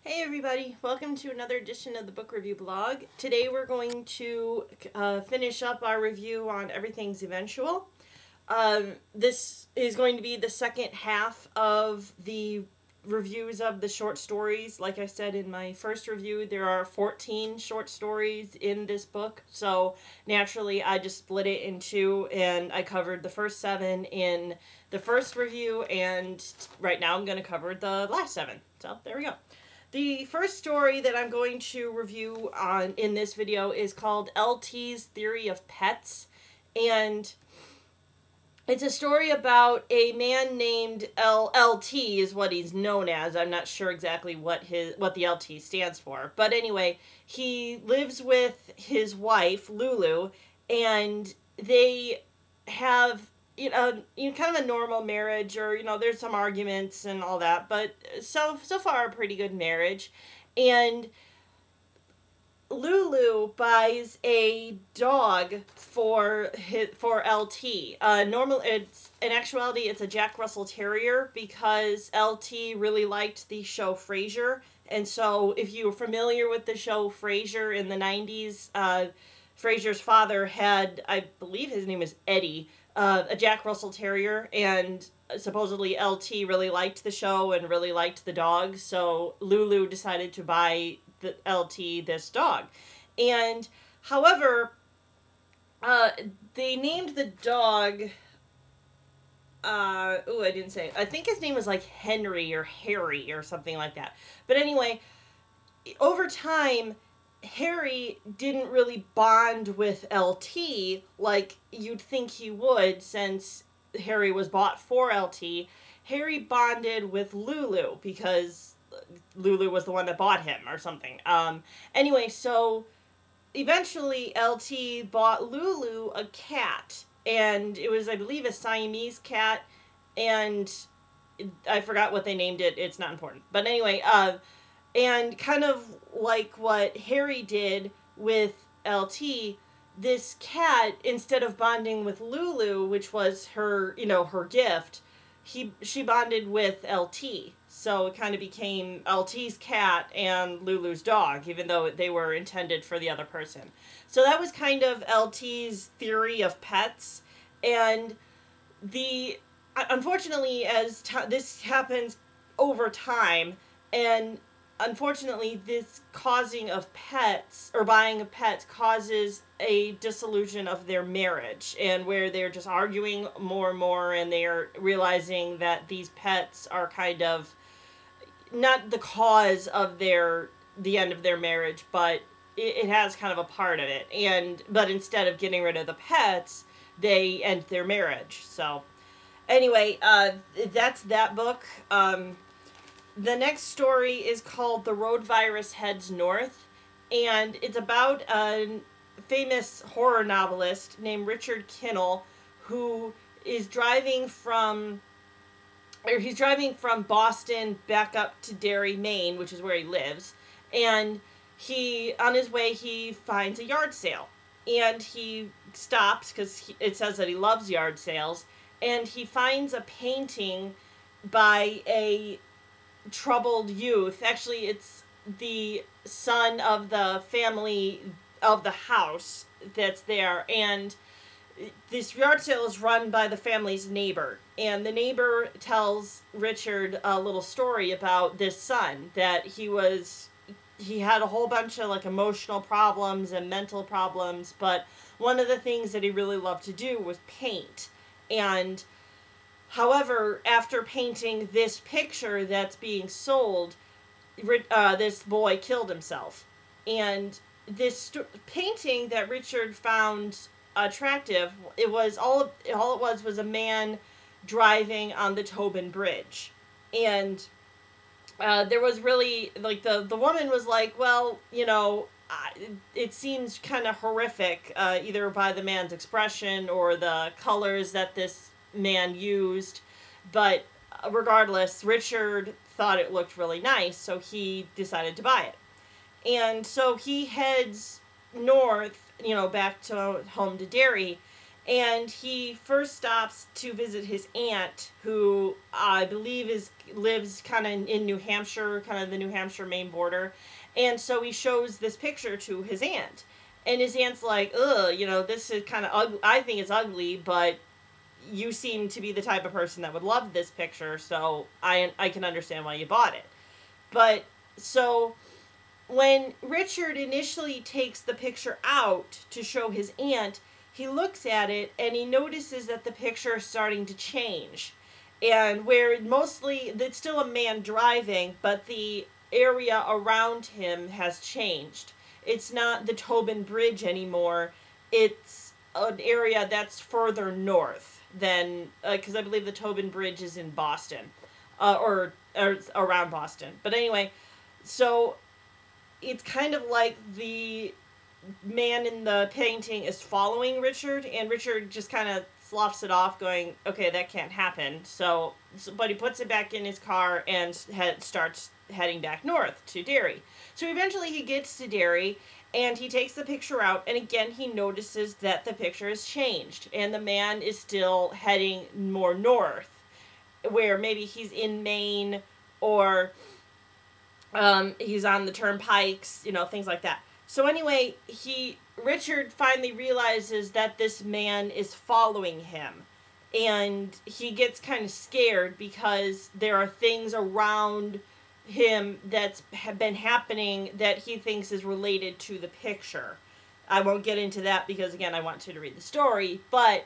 Hey everybody, welcome to another edition of the book review blog. Today we're going to finish up our review on Everything's Eventual. This is going to be the second half of the reviews of the short stories. Like I said in my first review, there are 14 short stories in this book, so naturally I just split it in two, and I covered the first 7 in the first review, and right now I'm going to cover the last 7. So there we go. The first story that I'm going to review in this video is called LT's Theory of Pets, and it's a story about a man named LT is what he's known as. I'm not sure exactly what the LT stands for, but anyway, he lives with his wife Lulu, and they have kind of a normal marriage, or there's some arguments and all that, but so far a pretty good marriage. And Lulu buys a dog for LT. In actuality it's a Jack Russell Terrier, because LT really liked the show Frasier, and so if you're familiar with the show Frasier in the 90s, Frasier's father had, I believe his name is Eddie, a Jack Russell Terrier, and supposedly LT really liked the show and really liked the dog, so Lulu decided to buy the LT this dog. And however, they named the dog, I didn't say it. I think his name was like Henry or Harry or something like that. But anyway, over time, Harry didn't really bond with LT like you'd think he would, since Harry was bought for LT. Harry bonded with Lulu because Lulu was the one that bought him or something. Anyway, so eventually LT bought Lulu a cat, and it was, I believe, a Siamese cat, and I forgot what they named it. It's not important. But anyway, and kind of like what Harry did with LT, this cat, instead of bonding with Lulu, which was her, her gift, she bonded with LT. So it kind of became LT's cat and Lulu's dog, even though they were intended for the other person. So that was kind of LT's theory of pets. And unfortunately, as this happens over time, and unfortunately, this causing of pets, or buying of pets, causes a dissolution of their marriage, and where they're just arguing more and more, and they're realizing that these pets are kind of not the cause of the end of their marriage, but it has kind of a part of it. But instead of getting rid of the pets, they end their marriage. So anyway, that's that book. The next story is called The Road Virus Heads North, and it's about a famous horror novelist named Richard Kinnell, who is driving from Boston back up to Derry, Maine, which is where he lives, and on his way he finds a yard sale, and he stops because it says that he loves yard sales, and he finds a painting by a troubled youth. Actually, it's the son of the family of the house that's there, and this yard sale is run by the family's neighbor, and the neighbor tells Richard a little story about this son, that he had a whole bunch of like emotional problems and mental problems, but one of the things that he really loved to do was paint. And however, after painting this picture that's being sold, this boy killed himself. And this painting that Richard found attractive, all it was a man driving on the Tobin Bridge. And there was really, like, the woman was like, well, it seems kind of horrific, either by the man's expression or the colors that this man used, but regardless, Richard thought it looked really nice, so he decided to buy it. And so he heads north, back to home to Derry, And he first stops to visit his aunt, who I believe lives kind of in New Hampshire, kind of the New Hampshire Maine border. And so he shows this picture to his aunt. And his aunt's like, ugh, this is kind of ugly. I think it's ugly, but you seem to be the type of person that would love this picture, so I can understand why you bought it. But, so, when Richard initially takes the picture out to show his aunt, he looks at it and he notices that the picture is starting to change. And where mostly, it's still a man driving, but the area around him has changed. It's not the Tobin Bridge anymore. It's an area that's further north than, because I believe the Tobin Bridge is in Boston, or around Boston. But anyway, so it's kind of like the man in the painting is following Richard, and Richard just kind of sloughs it off, going, okay, that can't happen. So, but he puts it back in his car and starts heading back north to Derry. So eventually he gets to Derry, and he takes the picture out, and again he notices that the picture has changed, and the man is still heading more north, where maybe he's in Maine, or he's on the turnpikes, things like that. So anyway, Richard finally realizes that this man is following him, and he gets kind of scared because there are things around him that's been happening that he thinks is related to the picture. I won't get into that because, again, I want you to read the story, but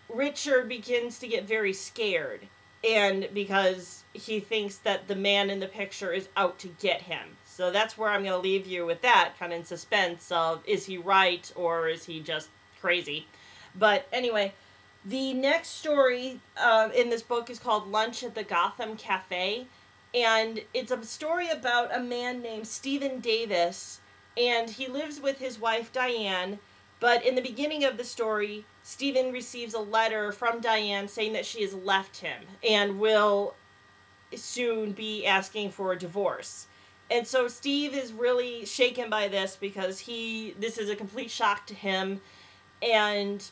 Richard begins to get very scared, and because he thinks that the man in the picture is out to get him. So that's where I'm going to leave you with that, kind of in suspense of, is he right or is he just crazy? But anyway, the next story in this book is called Lunch at the Gotham Cafe, and it's a story about a man named Stephen Davis, and he lives with his wife Diane, but in the beginning of the story, Stephen receives a letter from Diane saying that she has left him and will soon be asking for a divorce. And so Steve is really shaken by this because this is a complete shock to him. And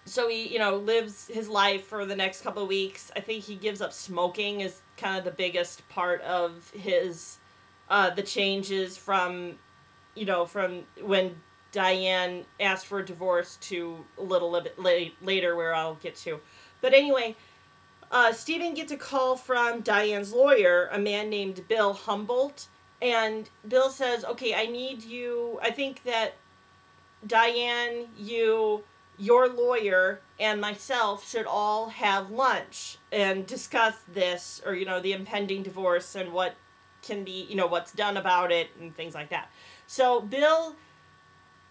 so he, lives his life for the next couple of weeks. I think he gives up smoking is kind of the biggest part of his, the changes from when Diane asked for a divorce to a little bit later, where I'll get to. But anyway, Stephen gets a call from Diane's lawyer, a man named Bill Humboldt, and Bill says, okay, I think that Diane, your lawyer, and myself should all have lunch and discuss this, or, the impending divorce and what can be, what's done about it and things like that. So Bill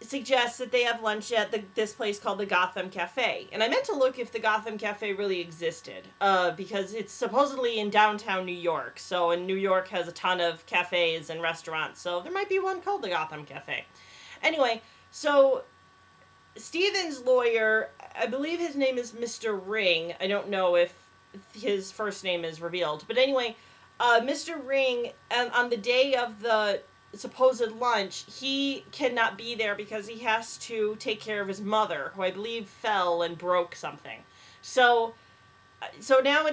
suggests that they have lunch at this place called the Gotham Cafe. And I meant to look if the Gotham Cafe really existed, because it's supposedly in downtown New York. And New York has a ton of cafes and restaurants, so there might be one called the Gotham Cafe. Anyway, so Stephen's lawyer, I believe his name is Mr. Ring. I don't know if his first name is revealed. But anyway, Mr. Ring, on the day of the supposed lunch, he cannot be there because he has to take care of his mother, who I believe fell and broke something. So now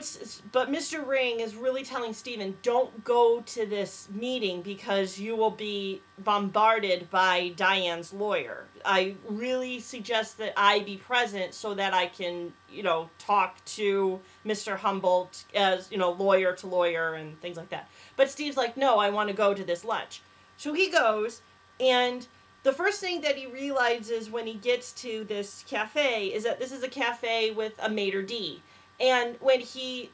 but Mr. Ring is really telling Stephen, don't go to this meeting because you will be bombarded by Diane's lawyer. I really suggest that I be present so that I can, talk to Mr. Humboldt as, lawyer to lawyer and things like that. But Steve's like, no, I want to go to this lunch. So he goes, and the first thing that he realizes when he gets to this cafe is that this is a cafe with a maitre d'. And when he,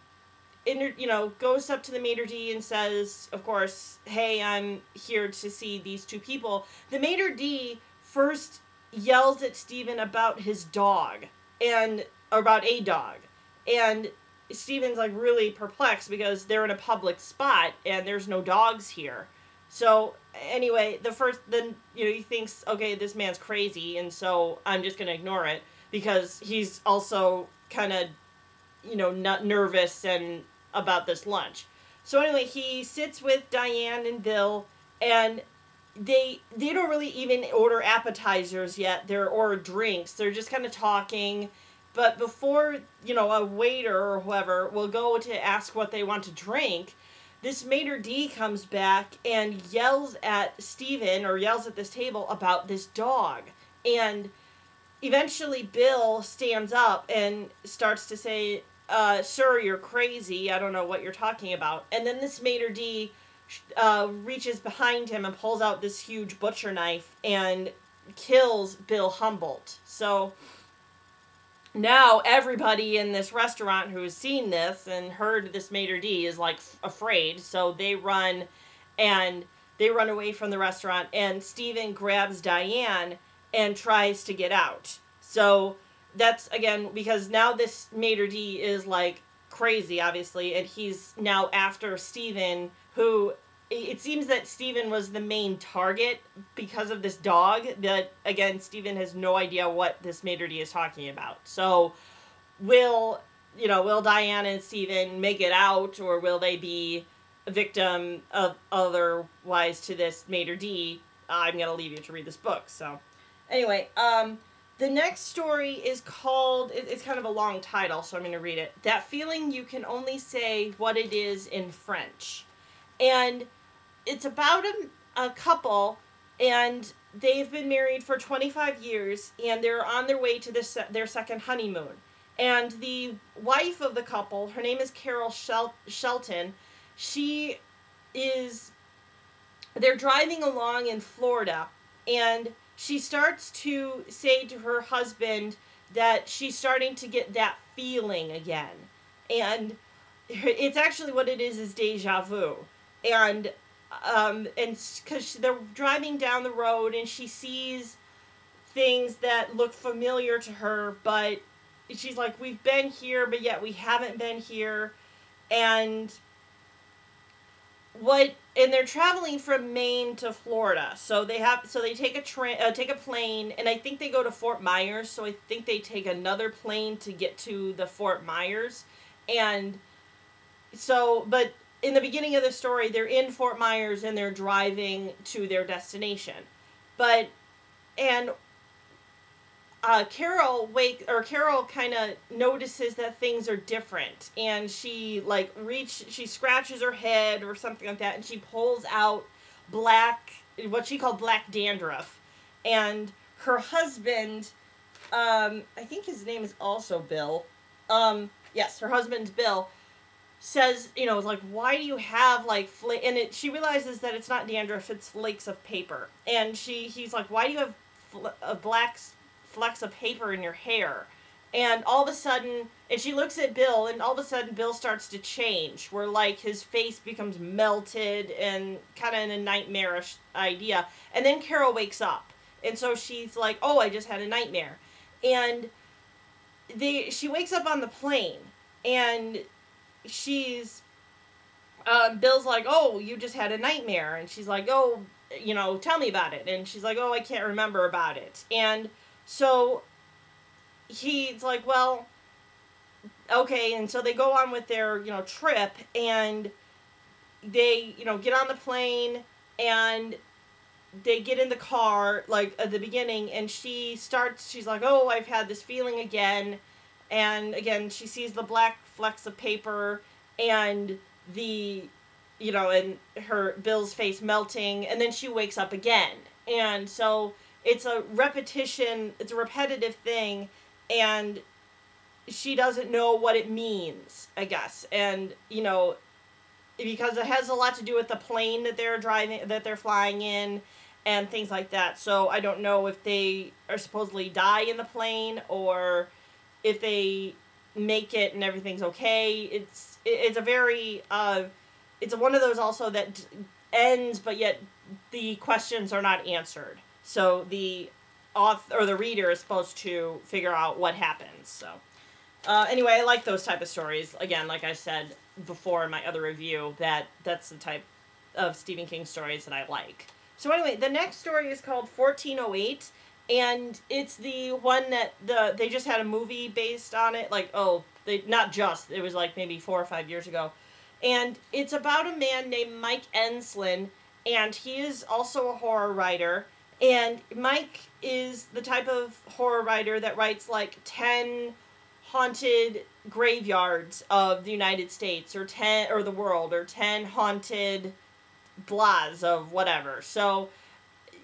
goes up to the maitre d' and says, of course, hey, I'm here to see these two people, the maitre d' first yells at Stephen about his dog, or about a dog. And Stephen's, really perplexed because they're in a public spot and there's no dogs here. So, anyway, he thinks, okay, this man's crazy, and so I'm just going to ignore it, because he's also kind of, not nervous and about this lunch. So anyway, he sits with Diane and Bill, and they don't really even order appetizers yet. Or drinks. They're just kind of talking. But before, a waiter or whoever will go to ask what they want to drink, this maitre d' comes back and yells at Stephen, or yells at this table about this dog. And eventually Bill stands up and starts to say, sir, you're crazy. I don't know what you're talking about. And then this maitre d' reaches behind him and pulls out this huge butcher knife and kills Bill Humboldt. So now everybody in this restaurant who has seen this and heard this maitre d' is like afraid. So they run away from the restaurant, and Stephen grabs Diane and tries to get out. So that's, again, because now this maitre d' is like crazy, obviously, and he's now after Stephen, who, it seems that Stephen was the main target because of this dog. That, again, Stephen has no idea what this maitre d' is talking about. So will Diane and Stephen make it out, or will they be a victim of otherwise to this maitre d'? I'm going to leave you to read this book. So anyway, the next story is called, it's kind of a long title, so I'm going to read it. That Feeling You Can Only Say What It Is in French. And it's about a couple, and they've been married for 25 years, and they're on their way to their second honeymoon. And the wife of the couple, her name is Carol Shelton, they're driving along in Florida, and she starts to say to her husband that she's starting to get that feeling again. And it's actually what it is deja vu. And because they're driving down the road and she sees things that look familiar to her, but she's like, we've been here, but yet we haven't been here. And they're traveling from Maine to Florida. So they take a plane, and I think they go to Fort Myers. So I think they take another plane to get to the Fort Myers. And so, but in the beginning of the story, they're in Fort Myers and they're driving to their destination. Carol kind of notices that things are different, and she scratches her head or something like that, and she pulls out what she called black dandruff. And her husband, I think his name is also Bill. Yes, her husband's Bill. Says, why do you have she realizes that it's not dandruff, it's flakes of paper. And he's like, why do you have black flecks of paper in your hair? And all of a sudden, and she looks at Bill, and all of a sudden Bill starts to change, where his face becomes melted and kind of in a nightmarish idea. And then Carol wakes up, and so she's like, oh, I just had a nightmare. And she wakes up on the plane, and Bill's like, oh, you just had a nightmare. And she's like, oh, tell me about it. And she's like, oh, I can't remember about it. And so he's like, well, okay. And so they go on with their, trip, and they, get on the plane, and they get in the car, at the beginning, and she's like, oh, I've had this feeling again. And again, she sees the black flecks of paper and and Bill's face melting, and then she wakes up again. And so it's a repetitive thing, and she doesn't know what it means, I guess. And, because it has a lot to do with the plane that they're flying in and things like that. So I don't know if they are supposedly die in the plane, or if they make it and everything's okay. It's a very it's one of those also that ends, but yet the questions are not answered. So the author or the reader is supposed to figure out what happens. So anyway, I like those type of stories. Again, like I said before in my other review, that's the type of Stephen King stories that I like. So anyway, the next story is called 1408. And it's the one that they just had a movie based on it. It was maybe 4 or 5 years ago. And it's about a man named Mike Enslin, and he is also a horror writer. And Mike is the type of horror writer that writes like 10 haunted graveyards of the United States, or 10, or the world, or 10 haunted blahs of whatever. So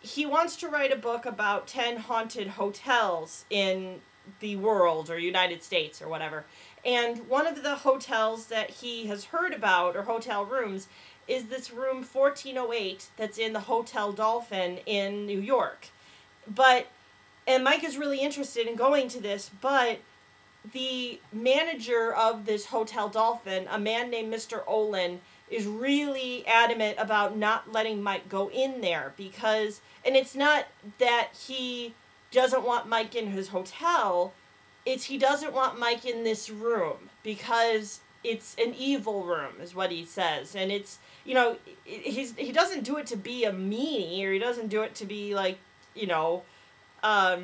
he wants to write a book about 10 haunted hotels in the world or United States or whatever. And one of the hotels that he has heard about, or hotel rooms, is this room 1408 that's in the Hotel Dolphin in New York. And Mike is really interested in going to this, but the manager of this Hotel Dolphin, a man named Mr. Olin, is really adamant about not letting Mike go in there because, and it's not that he doesn't want Mike in his hotel, it's he doesn't want Mike in this room because it's an evil room, is what he says. And it's, you know, he doesn't do it to be a meanie, or he doesn't do it to be like, you know, a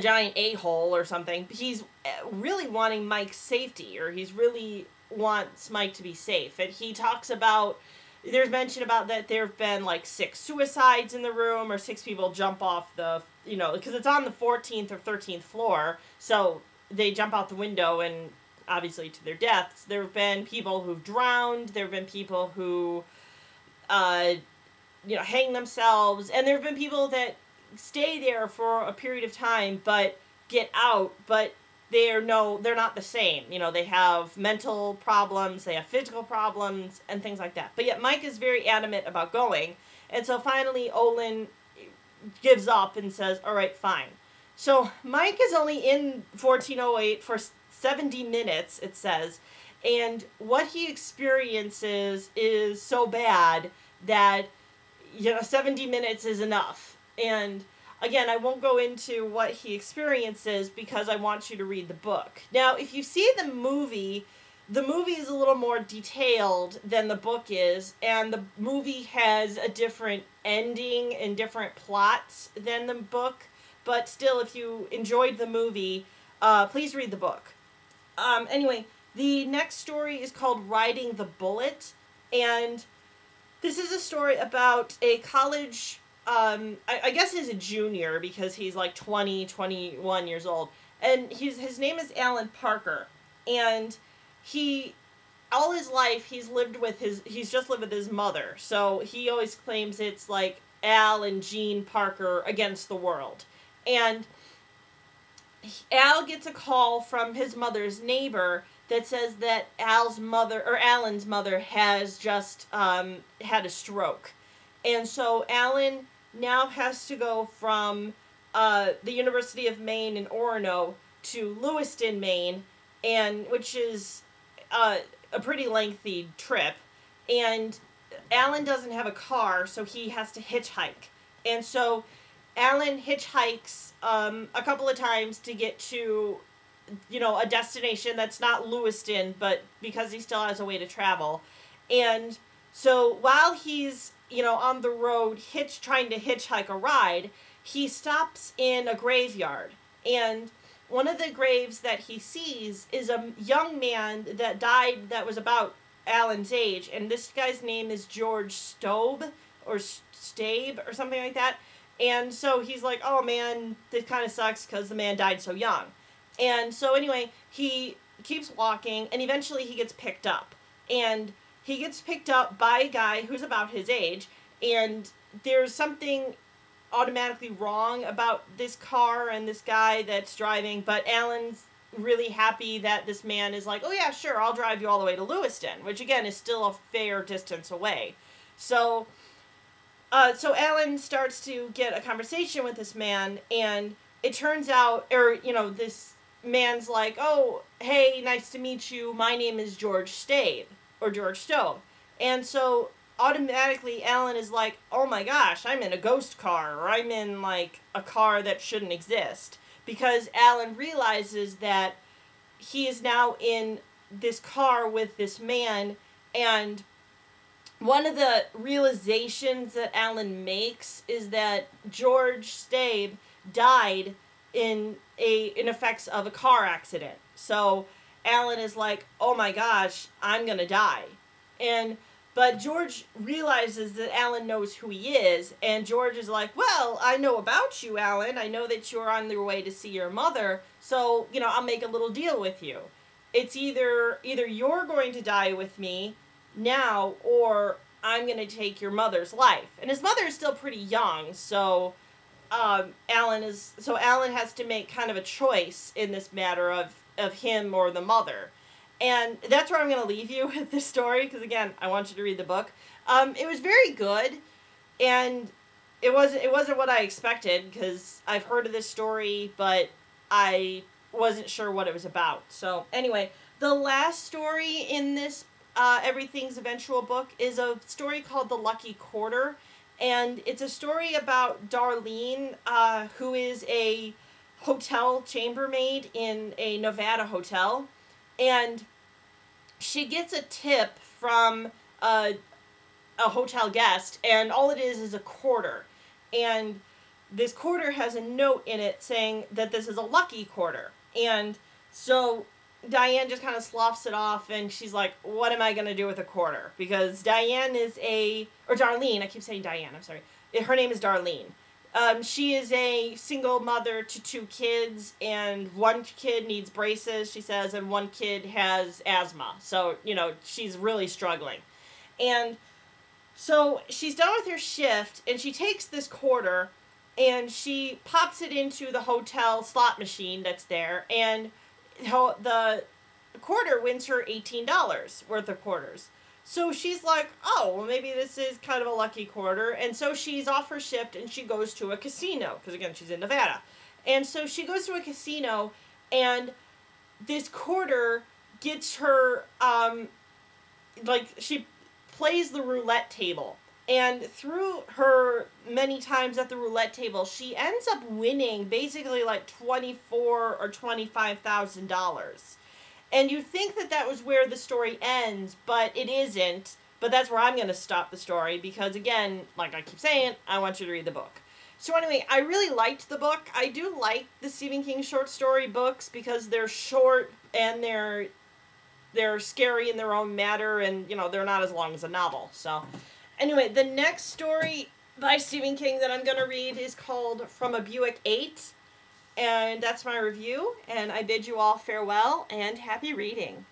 giant a-hole or something. He's really wanting Mike's safety, or he's really wants Mike to be safe. And he talks about, there's mention about that there have been like 6 suicides in the room, or 6 people jump off the, you know, because it's on the 14th or 13th floor, so they jump out the window and obviously to their deaths. There have been people who've drowned, there have been people who you know, hang themselves, and there have been people that stay there for a period of time but get out, but they're not the same. You know, they have mental problems, they have physical problems, and things like that. But yet Mike is very adamant about going, and so finally Olin gives up and says, all right, fine. So Mike is only in 1408 for 70 minutes, it says, and what he experiences is so bad that, you know, 70 minutes is enough. And again, I won't go into what he experiences because I want you to read the book. Now, if you see the movie is a little more detailed than the book is, and the movie has a different ending and different plots than the book. But still, if you enjoyed the movie, please read the book. Anyway, the next story is called Riding the Bullet, and this is a story about a college, I guess he's a junior because he's like 21 years old, and his name is Alan Parker, and all his life he's just lived with his mother, so he always claims it's like Al and Jean Parker against the world. And Al gets a call from his mother's neighbor that says that Alan's mother has just had a stroke. And so Alan now has to go from the University of Maine in Orono to Lewiston, Maine, which is a pretty lengthy trip. And Alan doesn't have a car, so he has to hitchhike. And so Alan hitchhikes a couple of times to get to, you know, a destination that's not Lewiston, but because he still has a way to travel. And so while he's, you know, on the road trying to hitchhike a ride, he stops in a graveyard. And one of the graves that he sees is a young man that died that was about Alan's age, and this guy's name is George Staub, or Stabe, or something like that. And so he's like, oh man, this kind of sucks because the man died so young. And so anyway, he keeps walking, and eventually he gets picked up. And he gets picked up by a guy who's about his age, and there's something automatically wrong about this car and this guy that's driving, but Alan's really happy that this man is like, oh yeah, sure, I'll drive you all the way to Lewiston, which again is still a fair distance away. So Alan starts to get a conversation with this man, and it turns out, this man's like, oh, hey, nice to meet you, my name is George Stabe, or George Stowe. And so automatically Alan is like, oh my gosh, I'm in a ghost car, or I'm in like a car that shouldn't exist. Because Alan realizes that he is now in this car with this man, and one of the realizations that Alan makes is that George Stabe died in effects of a car accident. So Alan is like, oh my gosh, I'm gonna die. And But George realizes that Alan knows who he is, and George is like, well, I know about you, Alan. I know that you're on your way to see your mother, so, I'll make a little deal with you. It's either you're going to die with me now, or I'm going to take your mother's life. And his mother is still pretty young, so Alan has to make kind of a choice in this matter of him or the mother. And that's where I'm going to leave you with this story, because again, I want you to read the book. It was very good, and it wasn't what I expected, because I've heard of this story, but I wasn't sure what it was about. So anyway, the last story in this Everything's Eventual book is a story called The Lucky Quarter, and it's a story about Darlene, who is a hotel chambermaid in a Nevada hotel. And she gets a tip from a hotel guest, and all it is a quarter. And this quarter has a note in it saying that this is a lucky quarter. And so Diane just kind of sloughs it off, and she's like, what am I going to do with a quarter? Because Darlene, I keep saying Diane, I'm sorry. Her name is Darlene. She is a single mother to 2 kids, and one kid needs braces, she says, and one kid has asthma. So, she's really struggling. And so she's done with her shift, and she takes this quarter, and she pops it into the hotel slot machine that's there, and the quarter wins her $18 worth of quarters. So she's like, oh, well, maybe this is kind of a lucky quarter. And so she's off her shift, and she goes to a casino, because, again, she's in Nevada. And so she goes to a casino, and this quarter gets her, she plays the roulette table. And through her many times at the roulette table, she ends up winning basically like $24,000 or $25,000. And you think that was where the story ends, but it isn't. But that's where I'm going to stop the story, because, again, like I keep saying, I want you to read the book. So anyway, I really liked the book. I do like the Stephen King short story books, because they're short and they're scary in their own matter, and, they're not as long as a novel. So anyway, the next story by Stephen King that I'm going to read is called From a Buick 8. And that's my review, and I bid you all farewell and happy reading.